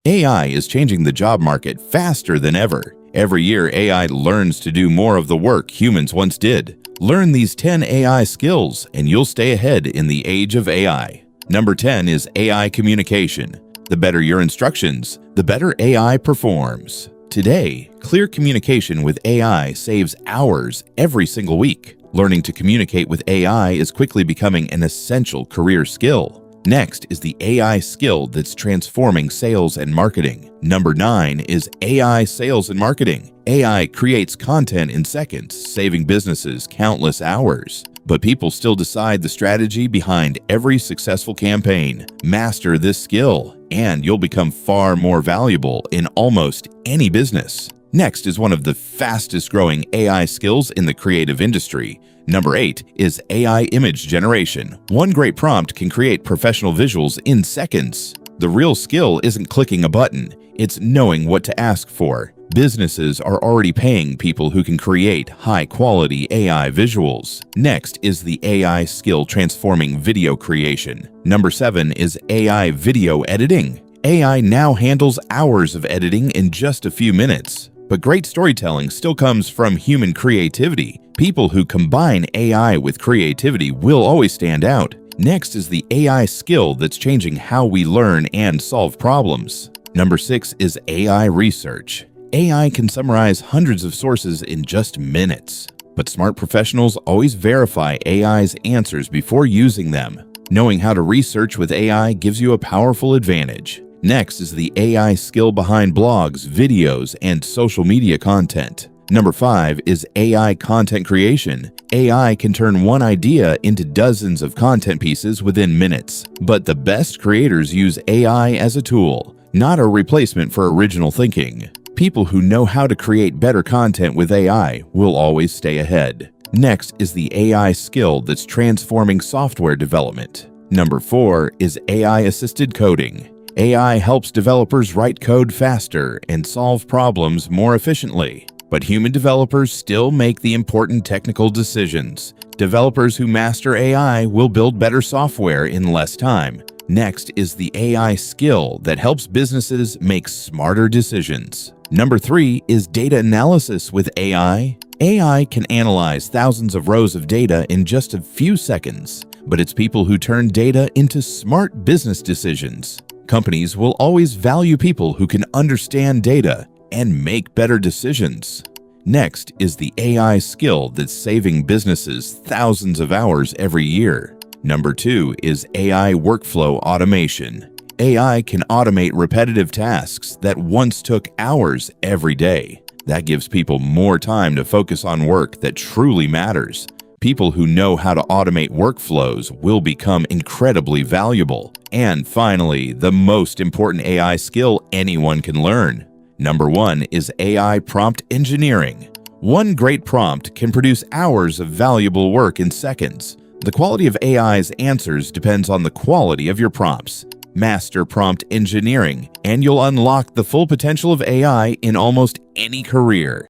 AI is changing the job market faster than ever. Every year, AI learns to do more of the work humans once did. Learn these 10 AI skills and you'll stay ahead in the age of AI. Number 10 is AI communication. The better your instructions, the better AI performs. Today, clear communication with AI saves hours every single week. Learning to communicate with AI is quickly becoming an essential career skill. Next is the AI skill that's transforming sales and marketing. Number 9 is AI sales and marketing. AI creates content in seconds, saving businesses countless hours. But people still decide the strategy behind every successful campaign. Master this skill, and you'll become far more valuable in almost any business. Next is one of the fastest growing AI skills in the creative industry. Number 8 is AI image generation. One great prompt can create professional visuals in seconds. The real skill isn't clicking a button, it's knowing what to ask for. Businesses are already paying people who can create high-quality AI visuals. Next is the AI skill transforming video creation. Number 7 is AI video editing. AI now handles hours of editing in just a few minutes. But great storytelling still comes from human creativity. People who combine AI with creativity will always stand out. Next is the AI skill that's changing how we learn and solve problems. Number 6 is AI research. AI can summarize hundreds of sources in just minutes. But smart professionals always verify AI's answers before using them. Knowing how to research with AI gives you a powerful advantage. Next is the AI skill behind blogs, videos, and social media content. Number 5 is AI content creation. AI can turn one idea into dozens of content pieces within minutes. But the best creators use AI as a tool, not a replacement for original thinking. People who know how to create better content with AI will always stay ahead. Next is the AI skill that's transforming software development. Number 4 is AI-assisted coding. AI helps developers write code faster and solve problems more efficiently. But human developers still make the important technical decisions. Developers who master AI will build better software in less time. Next is the AI skill that helps businesses make smarter decisions. Number 3 is data analysis with AI. AI can analyze thousands of rows of data in just a few seconds, but it's people who turn data into smart business decisions. Companies will always value people who can understand data and make better decisions. Next is the AI skill that's saving businesses thousands of hours every year. Number 2 is AI workflow automation. AI can automate repetitive tasks that once took hours every day. That gives people more time to focus on work that truly matters. People who know how to automate workflows will become incredibly valuable. And finally, the most important AI skill anyone can learn. Number 1 is AI prompt engineering. One great prompt can produce hours of valuable work in seconds. The quality of AI's answers depends on the quality of your prompts. Master prompt engineering, and you'll unlock the full potential of AI in almost any career.